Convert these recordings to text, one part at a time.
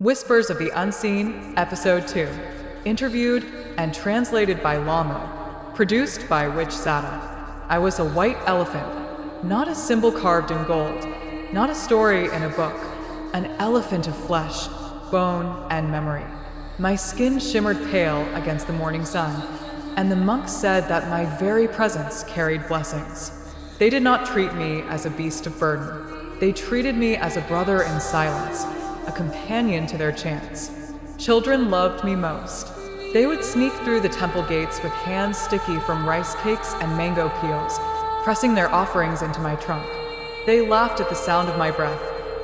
Whispers of the Unseen, Episode 2. Interviewed and translated by Lamu. Produced by Witch Zatta. I was a white elephant, not a symbol carved in gold, not a story in a book, an elephant of flesh, bone, and memory. My skin shimmered pale against the morning sun, and the monks said that my very presence carried blessings. They did not treat me as a beast of burden. They treated me as a brother in silence, a companion to their chants. Children loved me most. They would sneak through the temple gates with hands sticky from rice cakes and mango peels, pressing their offerings into my trunk. They laughed at the sound of my breath,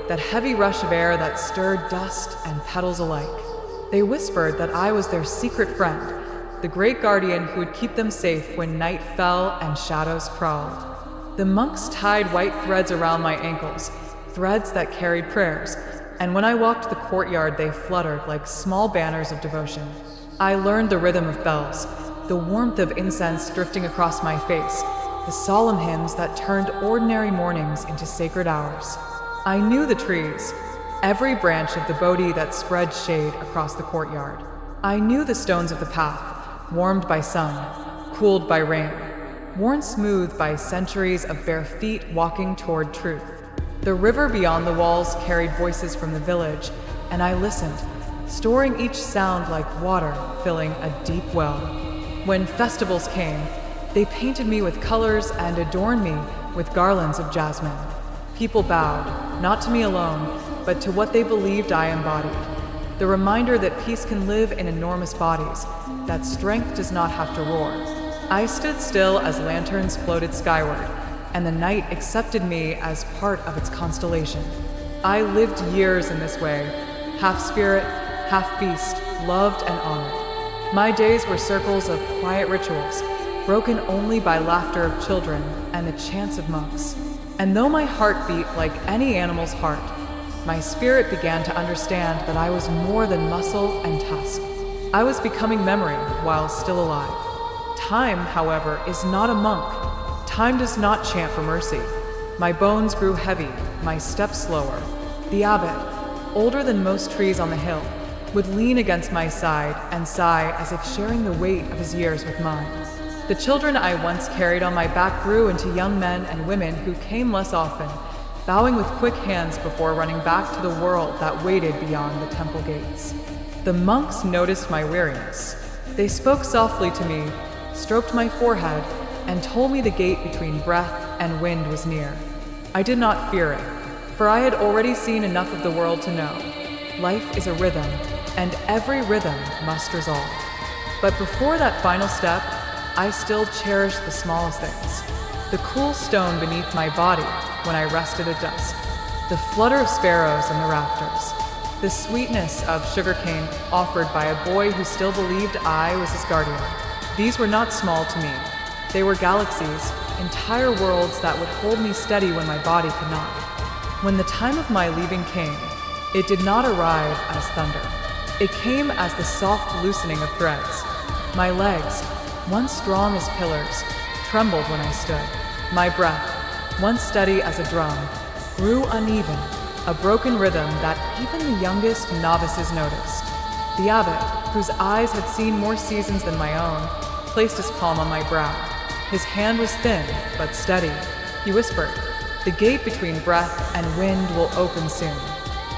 that heavy rush of air that stirred dust and petals alike. They whispered that I was their secret friend, the great guardian who would keep them safe when night fell and shadows crawled. The monks tied white threads around my ankles, threads that carried prayers, and when I walked the courtyard they fluttered like small banners of devotion. I learned the rhythm of bells, the warmth of incense drifting across my face, the solemn hymns that turned ordinary mornings into sacred hours. I knew the trees, every branch of the Bodhi that spread shade across the courtyard. I knew the stones of the path, warmed by sun, cooled by rain, worn smooth by centuries of bare feet walking toward truth. The river beyond the walls carried voices from the village, and I listened, storing each sound like water filling a deep well. When festivals came, they painted me with colors and adorned me with garlands of jasmine. People bowed, not to me alone, but to what they believed I embodied. The reminder that peace can live in enormous bodies, that strength does not have to roar. I stood still as lanterns floated skyward, and the night accepted me as part of its constellation. I lived years in this way, half spirit, half beast, loved and honored. My days were circles of quiet rituals, broken only by laughter of children and the chants of monks. And though my heart beat like any animal's heart, my spirit began to understand that I was more than muscle and tusk. I was becoming memory while still alive. Time, however, is not a monk. Time does not chant for mercy. My bones grew heavy, my steps slower. The abbot, older than most trees on the hill, would lean against my side and sigh as if sharing the weight of his years with mine. The children I once carried on my back grew into young men and women who came less often, bowing with quick hands before running back to the world that waited beyond the temple gates. The monks noticed my weariness. They spoke softly to me, stroked my forehead, and told me the gate between breath and wind was near. I did not fear it, for I had already seen enough of the world to know. Life is a rhythm, and every rhythm must resolve. But before that final step, I still cherished the smallest things. The cool stone beneath my body when I rested at dusk, the flutter of sparrows in the rafters, the sweetness of sugarcane offered by a boy who still believed I was his guardian. These were not small to me. They were galaxies, entire worlds that would hold me steady when my body could not. When the time of my leaving came, it did not arrive as thunder. It came as the soft loosening of threads. My legs, once strong as pillars, trembled when I stood. My breath, once steady as a drum, grew uneven, a broken rhythm that even the youngest novices noticed. The abbot, whose eyes had seen more seasons than my own, placed his palm on my brow. His hand was thin, but steady. He whispered, "The gate between breath and wind will open soon.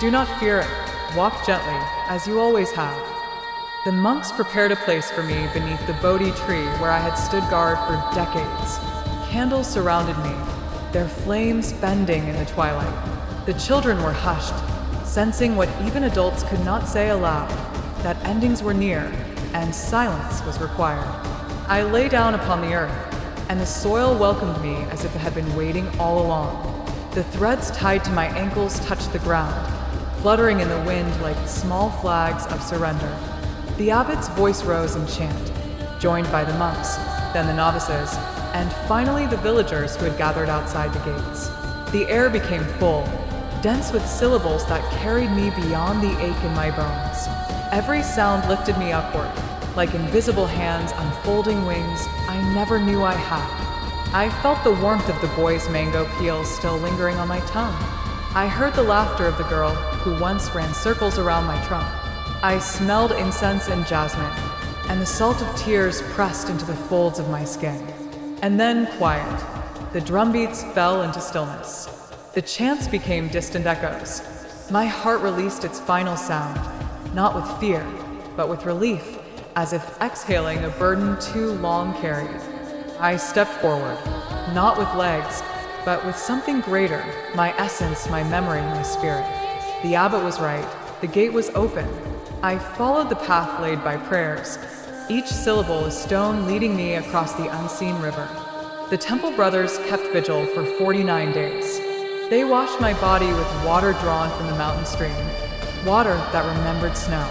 Do not fear it. Walk gently, as you always have." The monks prepared a place for me beneath the Bodhi tree where I had stood guard for decades. Candles surrounded me, their flames bending in the twilight. The children were hushed, sensing what even adults could not say aloud, that endings were near and silence was required. I lay down upon the earth, and the soil welcomed me as if it had been waiting all along. The threads tied to my ankles touched the ground, fluttering in the wind like small flags of surrender. The abbot's voice rose in chant, joined by the monks, then the novices, and finally the villagers who had gathered outside the gates. The air became full, dense with syllables that carried me beyond the ache in my bones. Every sound lifted me upward, like invisible hands unfolding wings I never knew I had. I felt the warmth of the boy's mango peels still lingering on my tongue. I heard the laughter of the girl who once ran circles around my trunk. I smelled incense and jasmine, and the salt of tears pressed into the folds of my skin. And then quiet. The drumbeats fell into stillness. The chants became distant echoes. My heart released its final sound, not with fear, but with relief, as if exhaling a burden too long carried. I stepped forward, not with legs, but with something greater, my essence, my memory, my spirit. The abbot was right. The gate was open. I followed the path laid by prayers, each syllable a stone leading me across the unseen river. The temple brothers kept vigil for 49 days. They washed my body with water drawn from the mountain stream, water that remembered snow.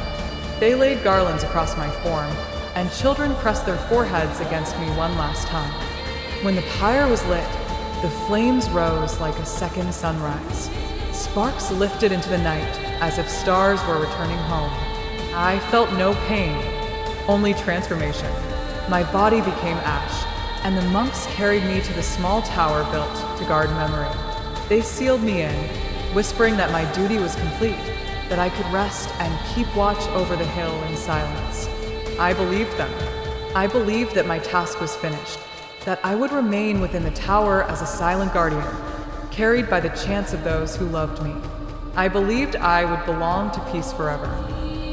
They laid garlands across my form, and children pressed their foreheads against me one last time. When the pyre was lit, the flames rose like a second sunrise. Sparks lifted into the night as if stars were returning home. I felt no pain, only transformation. My body became ash, and the monks carried me to the small tower built to guard memory. They sealed me in, whispering that my duty was complete, that I could rest and keep watch over the hill in silence. I believed them. I believed that my task was finished, that I would remain within the tower as a silent guardian, carried by the chants of those who loved me. I believed I would belong to peace forever.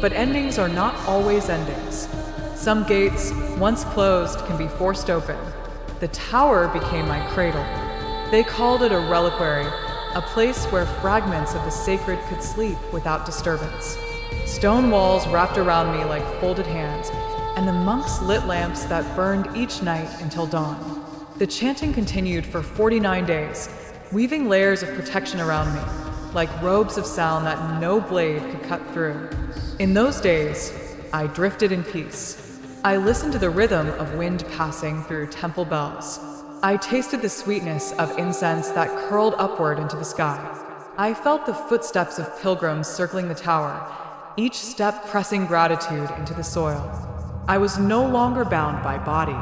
But endings are not always endings. Some gates, once closed, can be forced open. The tower became my cradle. They called it a reliquary, a place where fragments of the sacred could sleep without disturbance. Stone walls wrapped around me like folded hands, and the monks lit lamps that burned each night until dawn. The chanting continued for 49 days, weaving layers of protection around me, like robes of sound that no blade could cut through. In those days, I drifted in peace. I listened to the rhythm of wind passing through temple bells. I tasted the sweetness of incense that curled upward into the sky. I felt the footsteps of pilgrims circling the tower, each step pressing gratitude into the soil. I was no longer bound by body.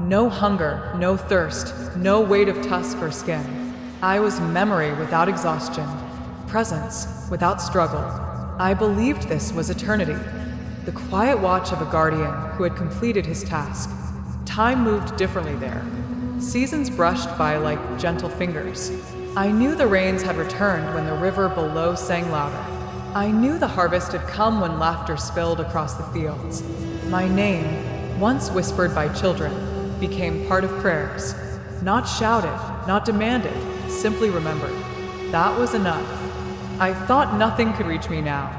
No hunger, no thirst, no weight of tusk or skin. I was memory without exhaustion, presence without struggle. I believed this was eternity, the quiet watch of a guardian who had completed his task. Time moved differently there. Seasons brushed by like gentle fingers. I knew the rains had returned when the river below sang louder. I knew the harvest had come when laughter spilled across the fields. My name, once whispered by children, became part of prayers. Not shouted, not demanded, simply remembered. That was enough. I thought nothing could reach me now.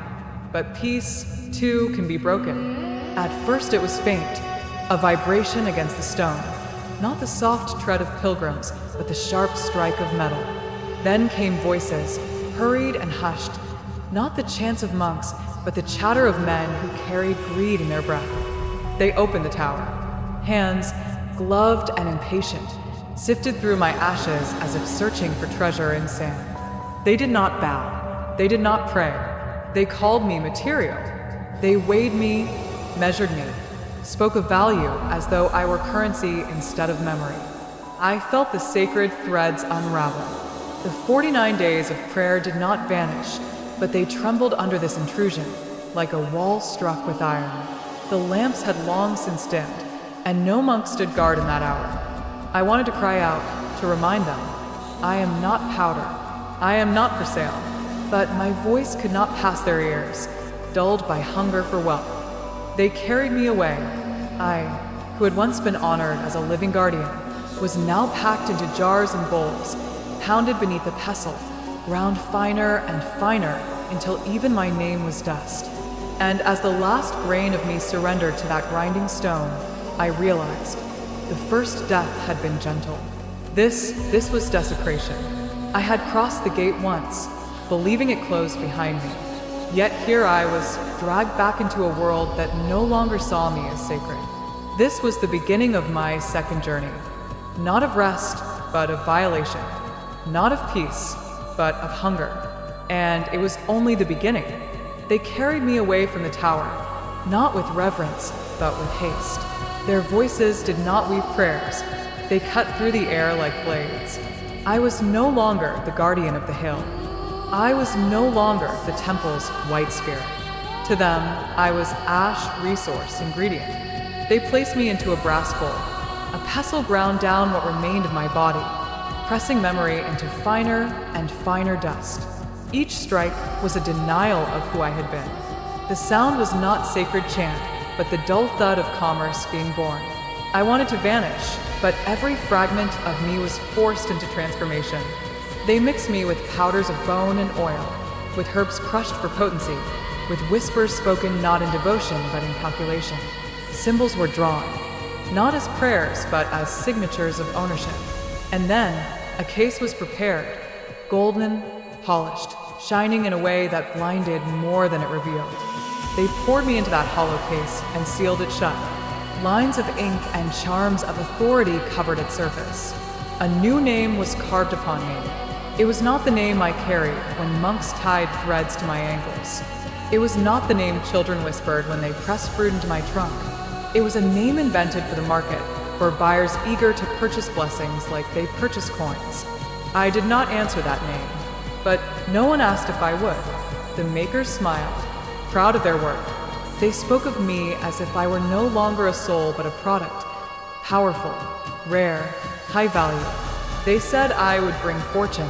But peace, too, can be broken. At first it was faint, a vibration against the stone. Not the soft tread of pilgrims, but the sharp strike of metal. Then came voices, hurried and hushed. Not the chants of monks, but the chatter of men who carried greed in their breath. They opened the tower. Hands, gloved and impatient, sifted through my ashes as if searching for treasure in sand. They did not bow. They did not pray. They called me material. They weighed me, measured me, spoke of value as though I were currency instead of memory. I felt the sacred threads unravel. The 49 days of prayer did not vanish, but they trembled under this intrusion, like a wall struck with iron. The lamps had long since dimmed, and no monk stood guard in that hour. I wanted to cry out, to remind them, I am not powder. I am not for sale. But my voice could not pass their ears, dulled by hunger for wealth. They carried me away. I, who had once been honored as a living guardian, was now packed into jars and bowls, pounded beneath a pestle, ground finer and finer until even my name was dust. And as the last grain of me surrendered to that grinding stone, I realized the first death had been gentle. This was desecration. I had crossed the gate once, believing it closed behind me. Yet here I was, dragged back into a world that no longer saw me as sacred. This was the beginning of my second journey. Not of rest, but of violation. Not of peace, but of hunger. And it was only the beginning. They carried me away from the tower, not with reverence, but with haste. Their voices did not weave prayers. They cut through the air like blades. I was no longer the guardian of the hill. I was no longer the temple's white spirit. To them, I was ash resource ingredient. They placed me into a brass bowl. A pestle ground down what remained of my body, pressing memory into finer and finer dust. Each strike was a denial of who I had been. The sound was not sacred chant, but the dull thud of commerce being born. I wanted to vanish, but every fragment of me was forced into transformation. They mixed me with powders of bone and oil, with herbs crushed for potency, with whispers spoken not in devotion but in calculation. Symbols were drawn, not as prayers but as signatures of ownership. And then a case was prepared, golden, polished, shining in a way that blinded more than it revealed. They poured me into that hollow case and sealed it shut. Lines of ink and charms of authority covered its surface. A new name was carved upon me. It was not the name I carried when monks tied threads to my ankles. It was not the name children whispered when they pressed fruit into my trunk. It was a name invented for the market, for buyers eager to purchase blessings like they purchase coins. I did not answer that name, but no one asked if I would. The makers smiled, proud of their work. They spoke of me as if I were no longer a soul but a product, powerful, rare, high value. They said I would bring fortune,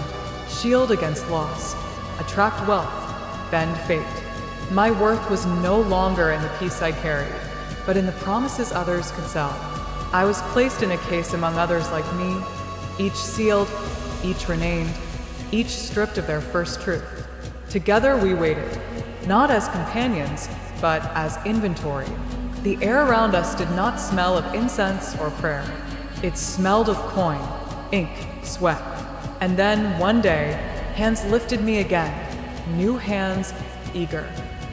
shield against loss, attract wealth, bend fate. My worth was no longer in the peace I carried, but in the promises others could sell. I was placed in a case among others like me, each sealed, each renamed, each stripped of their first truth. Together we waited, not as companions, but as inventory. The air around us did not smell of incense or prayer. It smelled of coin, ink, sweat. And then, one day, hands lifted me again, new hands, eager,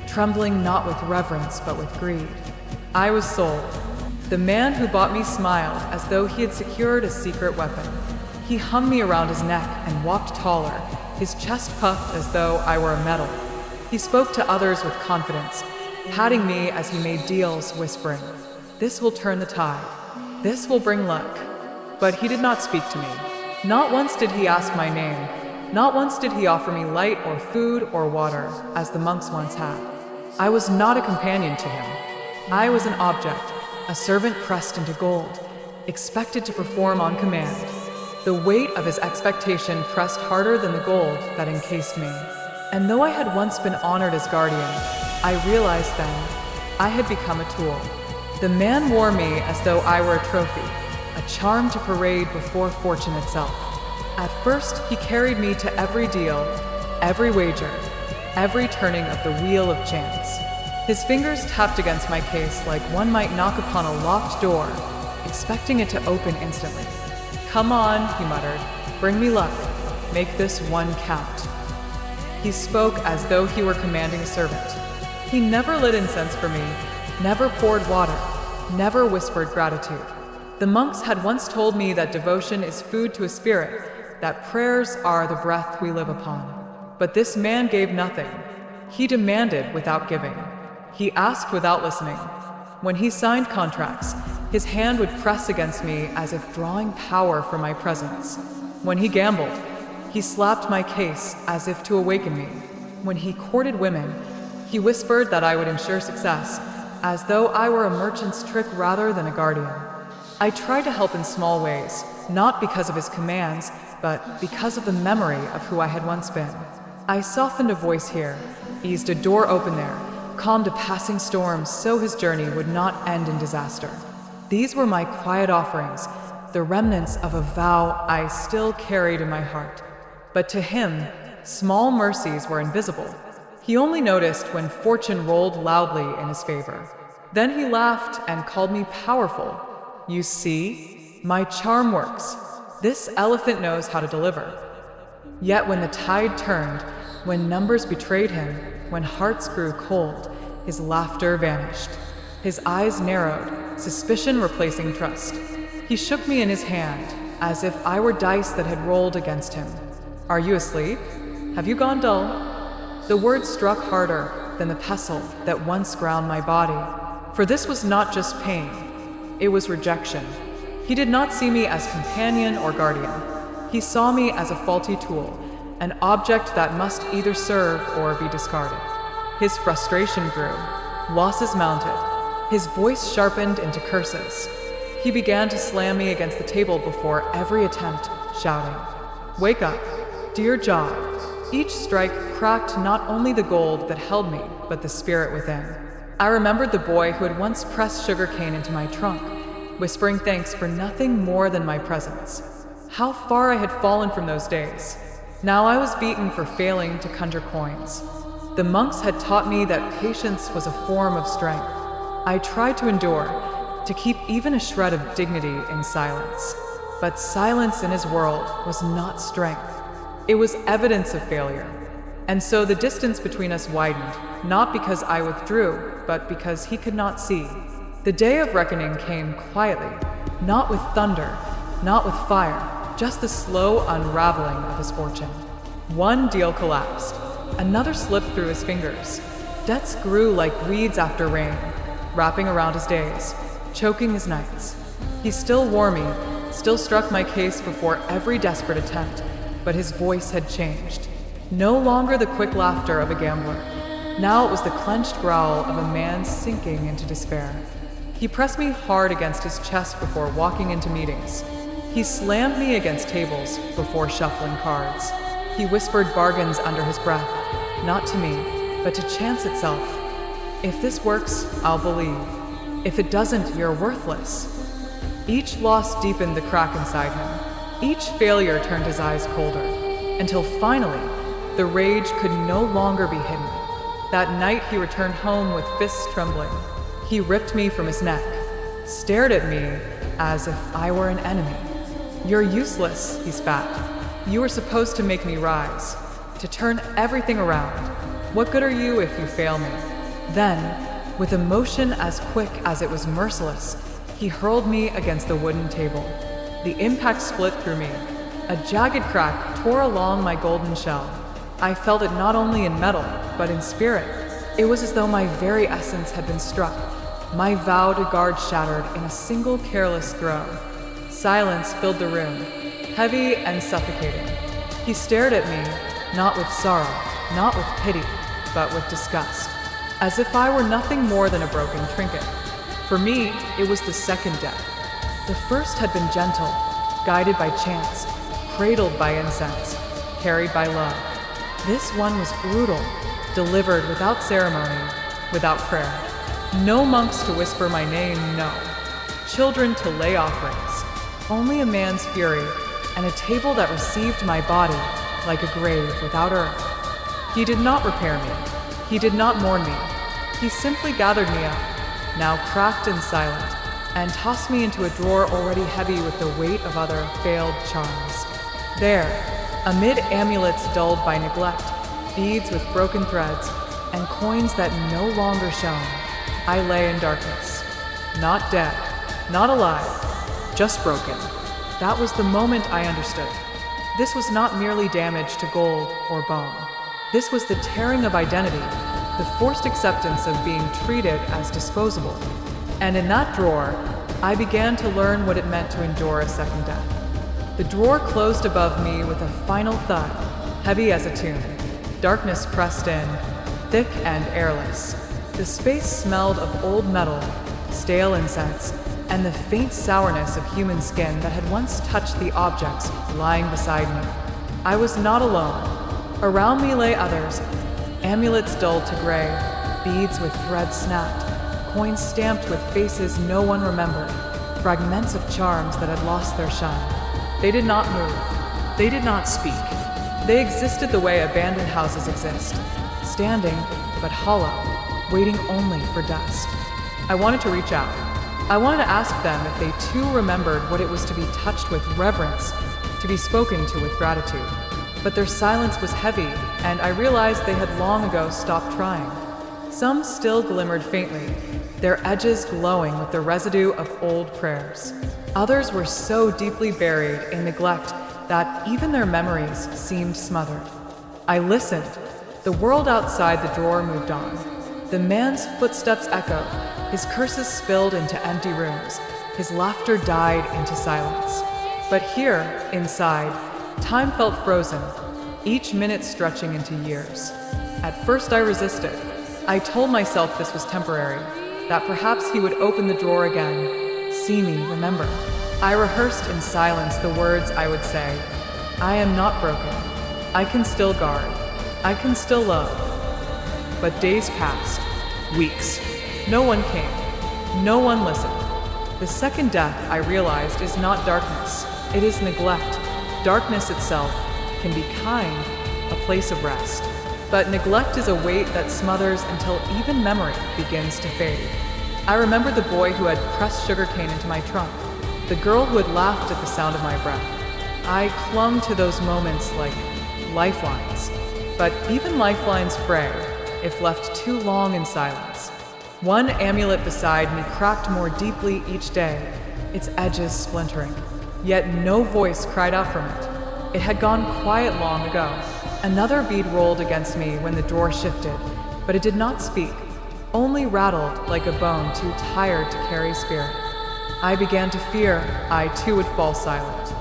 trembling not with reverence but with greed. I was sold. The man who bought me smiled as though he had secured a secret weapon. He hung me around his neck and walked taller, his chest puffed as though I were a medal. He spoke to others with confidence, patting me as he made deals, whispering, "This will turn the tide. This will bring luck." But he did not speak to me. Not once did he ask my name. Not once did he offer me light or food or water, as the monks once had. I was not a companion to him. I was an object, a servant pressed into gold, expected to perform on command. The weight of his expectation pressed harder than the gold that encased me. And though I had once been honored as guardian, I realized then I had become a tool. The man wore me as though I were a trophy, a charm to parade before fortune itself. At first, he carried me to every deal, every wager, every turning of the wheel of chance. His fingers tapped against my case like one might knock upon a locked door, expecting it to open instantly. "Come on," he muttered, "bring me luck. Make this one count." He spoke as though he were commanding a servant. He never lit incense for me, never poured water, never whispered gratitude. The monks had once told me that devotion is food to a spirit, that prayers are the breath we live upon. But this man gave nothing. He demanded without giving. He asked without listening. When he signed contracts, his hand would press against me as if drawing power from my presence. When he gambled, he slapped my case as if to awaken me. When he courted women, he whispered that I would ensure success, as though I were a merchant's trick rather than a guardian. I tried to help in small ways, not because of his commands, but because of the memory of who I had once been. I softened a voice here, eased a door open there, calmed a passing storm so his journey would not end in disaster. These were my quiet offerings, the remnants of a vow I still carried in my heart. But to him, small mercies were invisible. He only noticed when fortune rolled loudly in his favor. Then he laughed and called me powerful. "You see, my charm works. This elephant knows how to deliver." Yet when the tide turned, when numbers betrayed him, when hearts grew cold, his laughter vanished. His eyes narrowed, suspicion replacing trust. He shook me in his hand, as if I were dice that had rolled against him. "Are you asleep? Have you gone dull?" The words struck harder than the pestle that once ground my body. For this was not just pain, it was rejection. He did not see me as companion or guardian. He saw me as a faulty tool, an object that must either serve or be discarded. His frustration grew, losses mounted, his voice sharpened into curses. He began to slam me against the table before every attempt, shouting, "Wake up, do your job." Each strike cracked not only the gold that held me, but the spirit within. I remembered the boy who had once pressed sugarcane into my trunk, whispering thanks for nothing more than my presence. How far I had fallen from those days. Now I was beaten for failing to conjure coins. The monks had taught me that patience was a form of strength. I tried to endure, to keep even a shred of dignity in silence. But silence in his world was not strength. It was evidence of failure. And so the distance between us widened, not because I withdrew, but because he could not see. The day of reckoning came quietly, not with thunder, not with fire, just the slow unraveling of his fortune. One deal collapsed. Another slipped through his fingers. Debts grew like weeds after rain, wrapping around his days, choking his nights. He still wore me, still struck my case before every desperate attempt, but his voice had changed. No longer the quick laughter of a gambler. Now it was the clenched growl of a man sinking into despair. He pressed me hard against his chest before walking into meetings. He slammed me against tables before shuffling cards. He whispered bargains under his breath, not to me, but to chance itself. If this works, I'll believe. If it doesn't, you're worthless. Each loss deepened the crack inside him. Each failure turned his eyes colder, until finally, the rage could no longer be hidden. That night he returned home with fists trembling. He ripped me from his neck, stared at me as if I were an enemy. "You're useless," he spat. "You were supposed to make me rise, to turn everything around. What good are you if you fail me?" Then, with a motion as quick as it was merciless, he hurled me against the wooden table. The impact split through me. A jagged crack tore along my golden shell. I felt it not only in metal, but in spirit. It was as though my very essence had been struck, my vow to guard shattered in a single careless throw. Silence filled the room, heavy and suffocating. He stared at me, not with sorrow, not with pity, but with disgust, as if I were nothing more than a broken trinket. For me, it was the second death. The first had been gentle, guided by chance, cradled by incense, carried by love. This one was brutal, delivered without ceremony, without prayer. No monks to whisper my name, no. Children to lay offerings. Only a man's fury, and a table that received my body like a grave without earth. He did not repair me. He did not mourn me. He simply gathered me up, now cracked and silent, and tossed me into a drawer already heavy with the weight of other failed charms. There, amid amulets dulled by neglect, beads with broken threads, and coins that no longer shone, I lay in darkness. Not dead, not alive, just broken. That was the moment I understood. This was not merely damage to gold or bone. This was the tearing of identity, the forced acceptance of being treated as disposable. And in that drawer, I began to learn what it meant to endure a second death. The drawer closed above me with a final thud, heavy as a tomb. Darkness pressed in, thick and airless. The space smelled of old metal, stale incense, and the faint sourness of human skin that had once touched the objects lying beside me. I was not alone. Around me lay others, amulets dulled to gray, beads with threads snapped, coins stamped with faces no one remembered, fragments of charms that had lost their shine. They did not move. They did not speak. They existed the way abandoned houses exist, standing but hollow, waiting only for dust. I wanted to reach out. I wanted to ask them if they too remembered what it was to be touched with reverence, to be spoken to with gratitude. But their silence was heavy, and I realized they had long ago stopped trying. Some still glimmered faintly, their edges glowing with the residue of old prayers. Others were so deeply buried in neglect that even their memories seemed smothered. I listened. The world outside the drawer moved on. The man's footsteps echoed, his curses spilled into empty rooms, his laughter died into silence. But here, inside, time felt frozen. each minute stretching into years. At first I resisted. I told myself this was temporary, that perhaps he would open the drawer again, see me, remember. I rehearsed in silence the words I would say. I am not broken. I can still guard. I can still love. But days passed, weeks. No one came. No one listened. The second death, I realized, is not darkness. It is neglect. Darkness itself can be kind, a place of rest. But neglect is a weight that smothers until even memory begins to fade. I remembered the boy who had pressed sugarcane into my trunk, the girl who had laughed at the sound of my breath. I clung to those moments like lifelines. But even lifelines fray if left too long in silence. One amulet beside me cracked more deeply each day, its edges splintering. Yet no voice cried out from it. It had gone quiet long ago. Another bead rolled against me when the drawer shifted, but it did not speak, only rattled like a bone too tired to carry spirit. I began to fear I too would fall silent.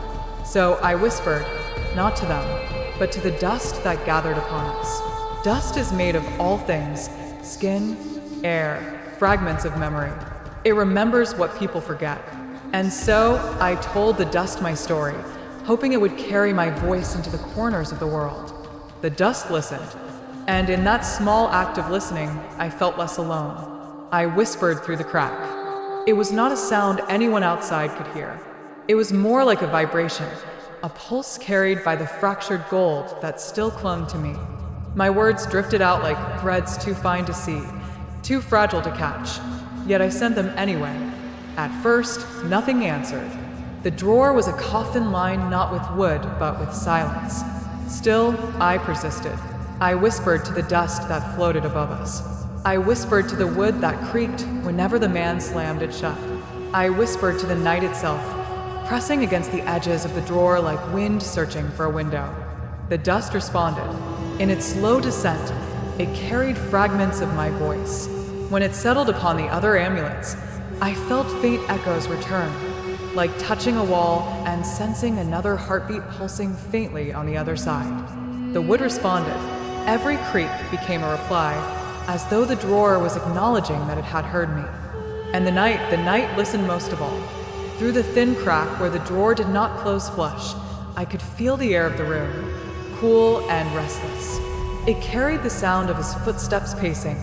So I whispered, not to them, but to the dust that gathered upon us. Dust is made of all things, skin, air, fragments of memory. It remembers what people forget. And so I told the dust my story, hoping it would carry my voice into the corners of the world. The dust listened, and in that small act of listening, I felt less alone. I whispered through the crack. It was not a sound anyone outside could hear. It was more like a vibration, a pulse carried by the fractured gold that still clung to me. My words drifted out like threads too fine to see, too fragile to catch, yet I sent them anyway. At first, nothing answered. The drawer was a coffin lined not with wood, but with silence. Still, I persisted. I whispered to the dust that floated above us. I whispered to the wood that creaked whenever the man slammed it shut. I whispered to the night itself, pressing against the edges of the drawer like wind searching for a window. The dust responded. In its slow descent, it carried fragments of my voice. When it settled upon the other amulets, I felt faint echoes return, like touching a wall and sensing another heartbeat pulsing faintly on the other side. The wood responded. Every creak became a reply, as though the drawer was acknowledging that it had heard me. And the night listened most of all. Through the thin crack where the drawer did not close flush, I could feel the air of the room, cool and restless. It carried the sound of his footsteps pacing,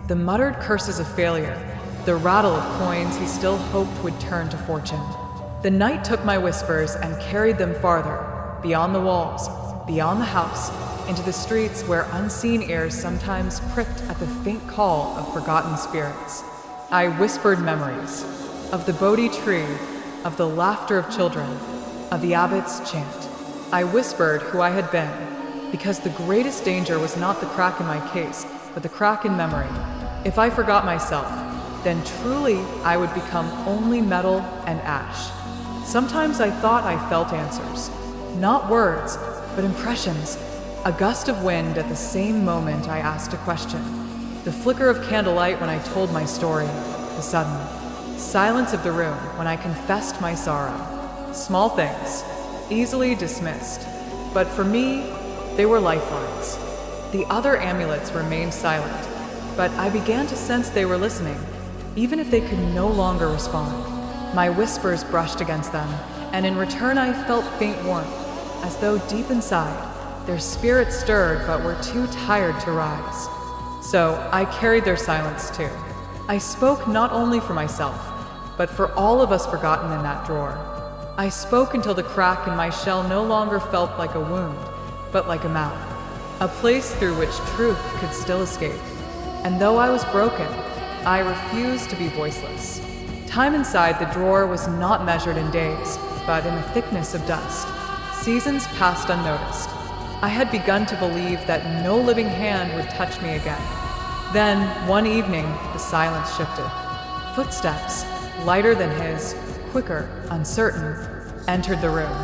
the muttered curses of failure, the rattle of coins he still hoped would turn to fortune. The night took my whispers and carried them farther, beyond the walls, beyond the house, into the streets where unseen ears sometimes pricked at the faint call of forgotten spirits. I whispered memories of the Bodhi tree, of the laughter of children, of the abbot's chant. I whispered who I had been, because the greatest danger was not the crack in my case, but the crack in memory. If I forgot myself, then truly I would become only metal and ash. Sometimes I thought I felt answers, not words, but impressions, a gust of wind at the same moment I asked a question, the flicker of candlelight when I told my story, the sudden silence of the room when I confessed my sorrow. Small things, easily dismissed, but for me, they were lifelines. The other amulets remained silent, but I began to sense they were listening, even if they could no longer respond. My whispers brushed against them, and in return I felt faint warmth, as though deep inside, their spirits stirred but were too tired to rise. So I carried their silence too. I spoke not only for myself, but for all of us forgotten in that drawer. I spoke until the crack in my shell no longer felt like a wound, but like a mouth, a place through which truth could still escape. And though I was broken, I refused to be voiceless. Time inside the drawer was not measured in days, but in the thickness of dust. Seasons passed unnoticed. I had begun to believe that no living hand would touch me again. Then, one evening, the silence shifted. Footsteps, lighter than his, quicker, uncertain, entered the room.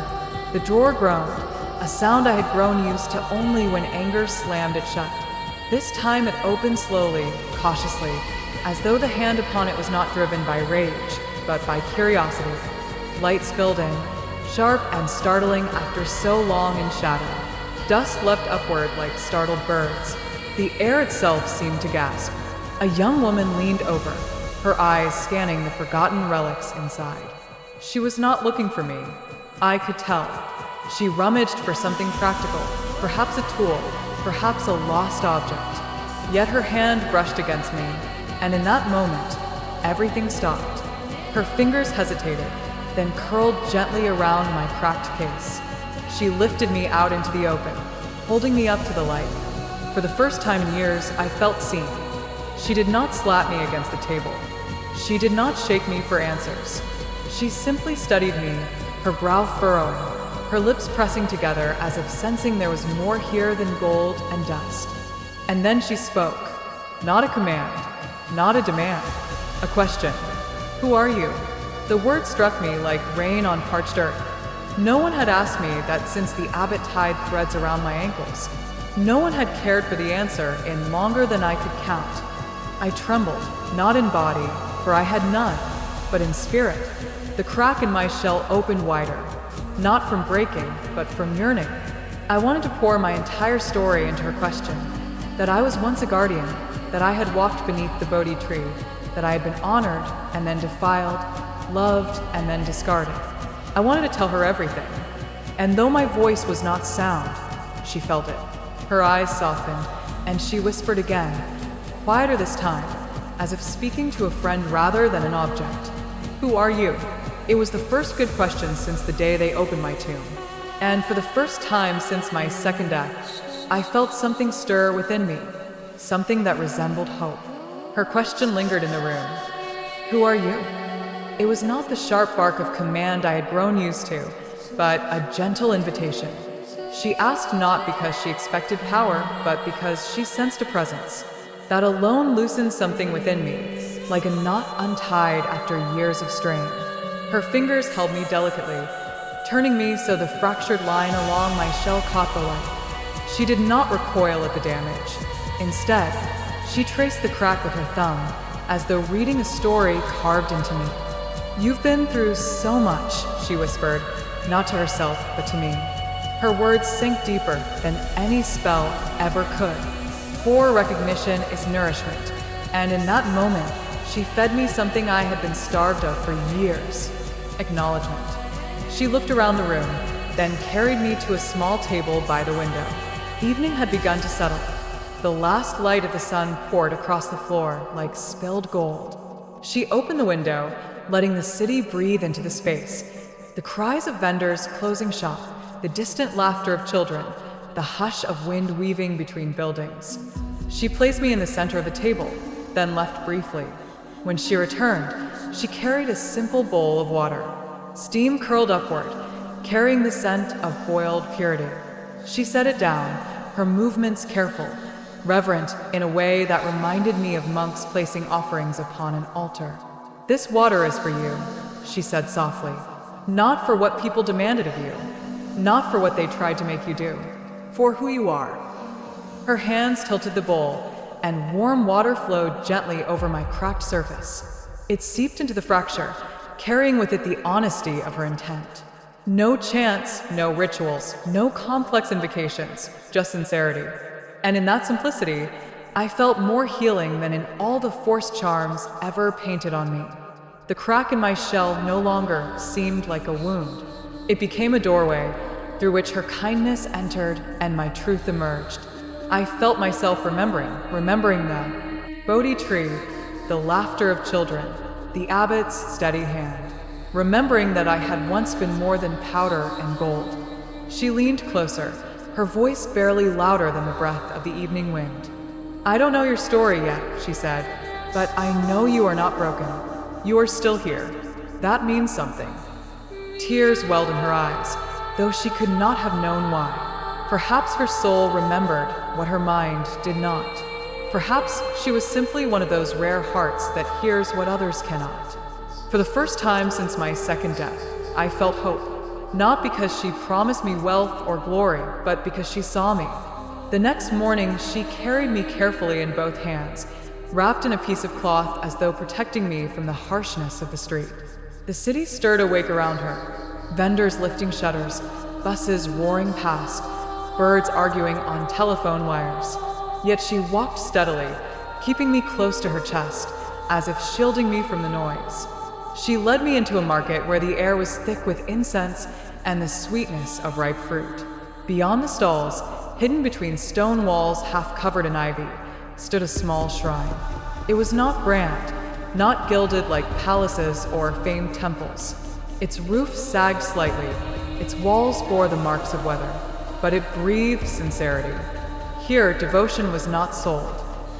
The drawer groaned, a sound I had grown used to only when anger slammed it shut. This time it opened slowly, cautiously, as though the hand upon it was not driven by rage, but by curiosity. Light spilled in, sharp and startling after so long in shadow. Dust leapt upward like startled birds. The air itself seemed to gasp. A young woman leaned over, her eyes scanning the forgotten relics inside. She was not looking for me. I could tell. She rummaged for something practical, perhaps a tool, perhaps a lost object. Yet her hand brushed against me, and in that moment, everything stopped. Her fingers hesitated, then curled gently around my cracked case. She lifted me out into the open, holding me up to the light. For the first time in years, I felt seen. She did not slap me against the table. She did not shake me for answers. She simply studied me, her brow furrowing, her lips pressing together as if sensing there was more here than gold and dust. And then she spoke. Not a command, not a demand, a question. Who are you? The word struck me like rain on parched earth. No one had asked me that since the abbot tied threads around my ankles. No one had cared for the answer in longer than I could count. I trembled, not in body, for I had none, but in spirit. The crack in my shell opened wider, not from breaking, but from yearning. I wanted to pour my entire story into her question, that I was once a guardian, that I had walked beneath the Bodhi tree, that I had been honored and then defiled, loved and then discarded. I wanted to tell her everything. And though my voice was not sound, she felt it. Her eyes softened, and she whispered again, quieter this time, as if speaking to a friend rather than an object. Who are you? It was the first good question since the day they opened my tomb. And for the first time since my second death, I felt something stir within me, something that resembled hope. Her question lingered in the room. Who are you? It was not the sharp bark of command I had grown used to, but a gentle invitation. She asked not because she expected power, but because she sensed a presence. That alone loosened something within me, like a knot untied after years of strain. Her fingers held me delicately, turning me so the fractured line along my shell caught the light. She did not recoil at the damage. Instead, she traced the crack with her thumb, as though reading a story carved into me. You've been through so much, she whispered, not to herself, but to me. Her words sank deeper than any spell ever could. For recognition is nourishment, and in that moment, she fed me something I had been starved of for years. Acknowledgement. She looked around the room, then carried me to a small table by the window. Evening had begun to settle. The last light of the sun poured across the floor like spilled gold. She opened the window, letting the city breathe into the space. The cries of vendors closing shop, the distant laughter of children, the hush of wind weaving between buildings. She placed me in the center of the table, then left briefly. When she returned, she carried a simple bowl of water. Steam curled upward, carrying the scent of boiled purity. She set it down, her movements careful, reverent in a way that reminded me of monks placing offerings upon an altar. This water is for you, she said softly. Not for what people demanded of you, not for what they tried to make you do, for who you are. Her hands tilted the bowl, and warm water flowed gently over my cracked surface. It seeped into the fracture, carrying with it the honesty of her intent. No chants, no rituals, no complex invocations, just sincerity. And in that simplicity, I felt more healing than in all the forced charms ever painted on me. The crack in my shell no longer seemed like a wound. It became a doorway through which her kindness entered and my truth emerged. I felt myself remembering the Bodhi tree, the laughter of children, the abbot's steady hand, remembering that I had once been more than powder and gold. She leaned closer, her voice barely louder than the breath of the evening wind. I don't know your story yet, she said, but I know you are not broken. You are still here. That means something. Tears welled in her eyes, though she could not have known why. Perhaps her soul remembered what her mind did not. Perhaps she was simply one of those rare hearts that hears what others cannot. For the first time since my second death, I felt hope, not because she promised me wealth or glory, but because she saw me. The next morning, she carried me carefully in both hands, wrapped in a piece of cloth as though protecting me from the harshness of the street. The city stirred awake around her, vendors lifting shutters, buses roaring past, birds arguing on telephone wires. Yet she walked steadily, keeping me close to her chest, as if shielding me from the noise. She led me into a market where the air was thick with incense and the sweetness of ripe fruit. Beyond the stalls, hidden between stone walls half covered in ivy, stood a small shrine. It was not grand, not gilded like palaces or famed temples. Its roof sagged slightly, its walls bore the marks of weather, but it breathed sincerity. Here, devotion was not sold,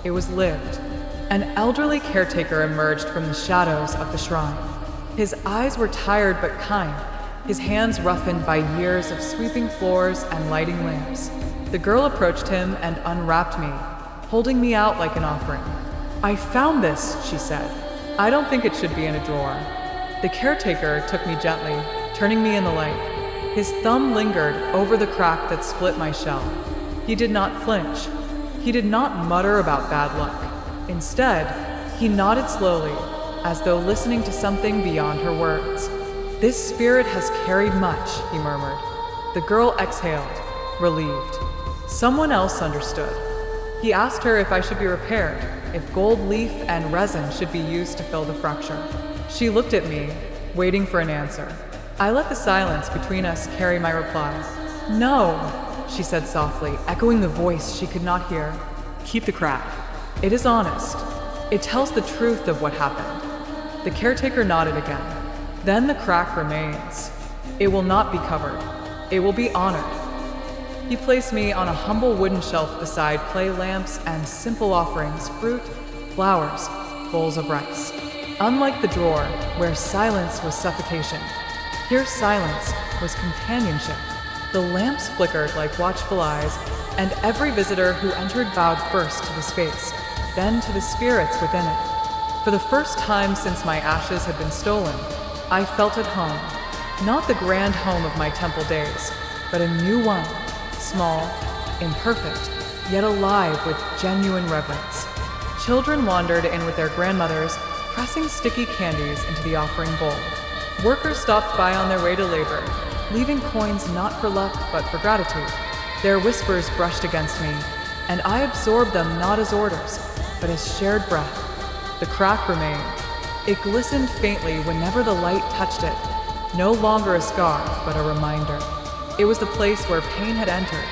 it was lived. An elderly caretaker emerged from the shadows of the shrine. His eyes were tired but kind, his hands roughened by years of sweeping floors and lighting lamps. The girl approached him and unwrapped me, holding me out like an offering. "I found this," she said. "I don't think it should be in a drawer." The caretaker took me gently, turning me in the light. His thumb lingered over the crack that split my shell. He did not flinch. He did not mutter about bad luck. Instead, he nodded slowly, as though listening to something beyond her words. "This spirit has carried much," he murmured. The girl exhaled, relieved. Someone else understood. He asked her if I should be repaired, if gold leaf and resin should be used to fill the fracture. She looked at me, waiting for an answer. I let the silence between us carry my reply. "No," she said softly, echoing the voice she could not hear. "Keep the crack. It is honest. It tells the truth of what happened." The caretaker nodded again. "Then the crack remains. It will not be covered. It will be honored." He placed me on a humble wooden shelf beside clay lamps and simple offerings, fruit, flowers, bowls of rice. Unlike the drawer, where silence was suffocation, here silence was companionship. The lamps flickered like watchful eyes, and every visitor who entered bowed first to the space, then to the spirits within it. For the first time since my ashes had been stolen, I felt at home. Not the grand home of my temple days, but a new one, small, imperfect, yet alive with genuine reverence. Children wandered in with their grandmothers, pressing sticky candies into the offering bowl. Workers stopped by on their way to labor, leaving coins not for luck but for gratitude. Their whispers brushed against me, and I absorbed them not as orders, but as shared breath. The crack remained. It glistened faintly whenever the light touched it, no longer a scar, but a reminder. It was the place where pain had entered,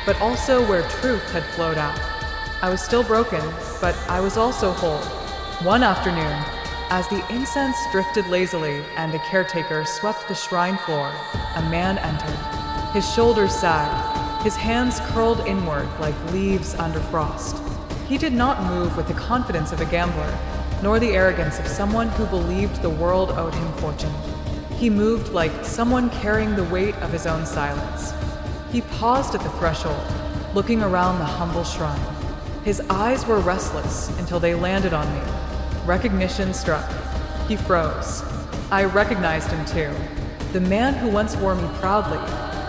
but also where truth had flowed out. I was still broken, but I was also whole. One afternoon, as the incense drifted lazily and the caretaker swept the shrine floor, a man entered. His shoulders sagged, his hands curled inward like leaves under frost. He did not move with the confidence of a gambler, nor the arrogance of someone who believed the world owed him fortune. He moved like someone carrying the weight of his own silence. He paused at the threshold, looking around the humble shrine. His eyes were restless until they landed on me. Recognition struck. He froze. I recognized him too. The man who once wore me proudly,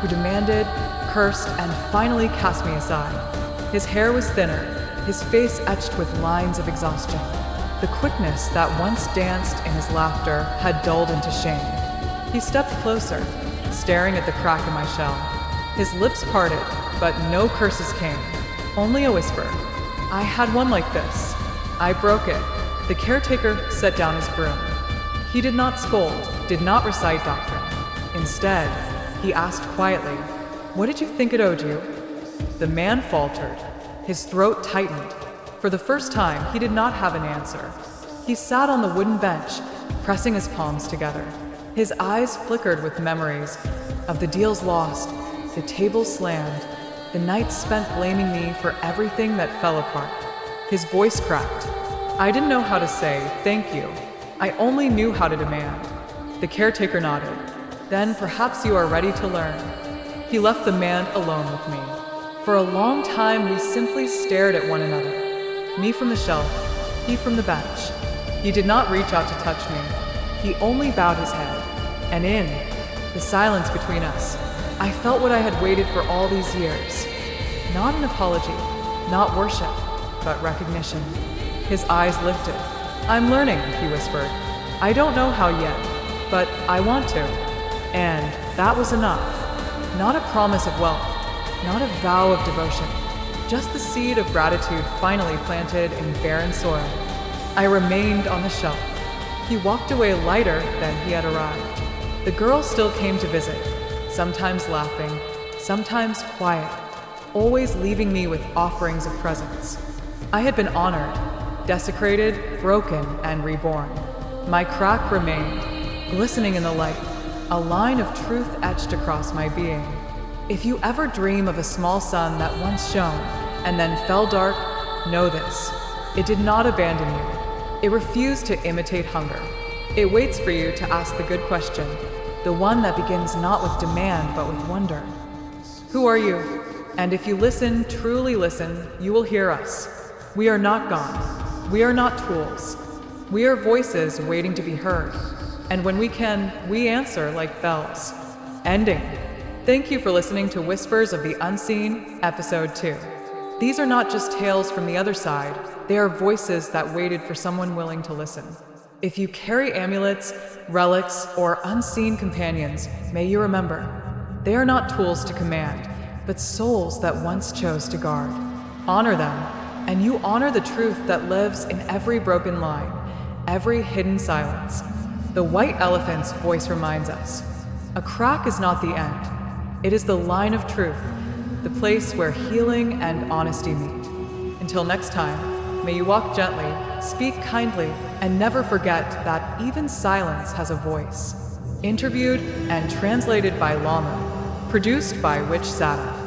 who demanded, cursed, and finally cast me aside. His hair was thinner, his face etched with lines of exhaustion. The quickness that once danced in his laughter had dulled into shame. He stepped closer, staring at the crack in my shell. His lips parted, but no curses came, only a whisper. "I had one like this. I broke it." The caretaker set down his broom. He did not scold, did not recite doctrine. Instead, he asked quietly, "What did you think it owed you?" The man faltered. His throat tightened. For the first time, he did not have an answer. He sat on the wooden bench, pressing his palms together. His eyes flickered with memories of the deals lost, the tables slammed, the nights spent blaming me for everything that fell apart. His voice cracked. I didn't know how to say, "Thank you." I only knew how to demand. The caretaker nodded. "Then perhaps you are ready to learn." He left the man alone with me. For a long time, we simply stared at one another. Me from the shelf, he from the bench. He did not reach out to touch me. He only bowed his head. And in the silence between us, I felt what I had waited for all these years. Not an apology, not worship, but recognition. His eyes lifted. "I'm learning," he whispered. "I don't know how yet, but I want to." And that was enough. Not a promise of wealth, not a vow of devotion, just the seed of gratitude finally planted in barren soil. I remained on the shelf. He walked away lighter than he had arrived. The girl still came to visit, sometimes laughing, sometimes quiet, always leaving me with offerings of presents. I had been honored, desecrated, broken, and reborn. My crack remained, glistening in the light, a line of truth etched across my being. If you ever dream of a small sun that once shone and then fell dark, know this: it did not abandon you. It refused to imitate hunger. It waits for you to ask the good question, the one that begins not with demand but with wonder. Who are you? And if you listen, truly listen, you will hear us. We are not gone. We are not tools. We are voices waiting to be heard. And when we can, we answer like bells. Ending. Thank you for listening to Whispers of the Unseen, Episode 2. These are not just tales from the other side, they are voices that waited for someone willing to listen. If you carry amulets, relics, or unseen companions, may you remember, they are not tools to command, but souls that once chose to guard. Honor them, and you honor the truth that lives in every broken line, every hidden silence. The white elephant's voice reminds us, a crack is not the end. It is the line of truth, the place where healing and honesty meet. Until next time, may you walk gently, speak kindly, and never forget that even silence has a voice. Interviewed and translated by Lamu. Produced by Witch Zatta.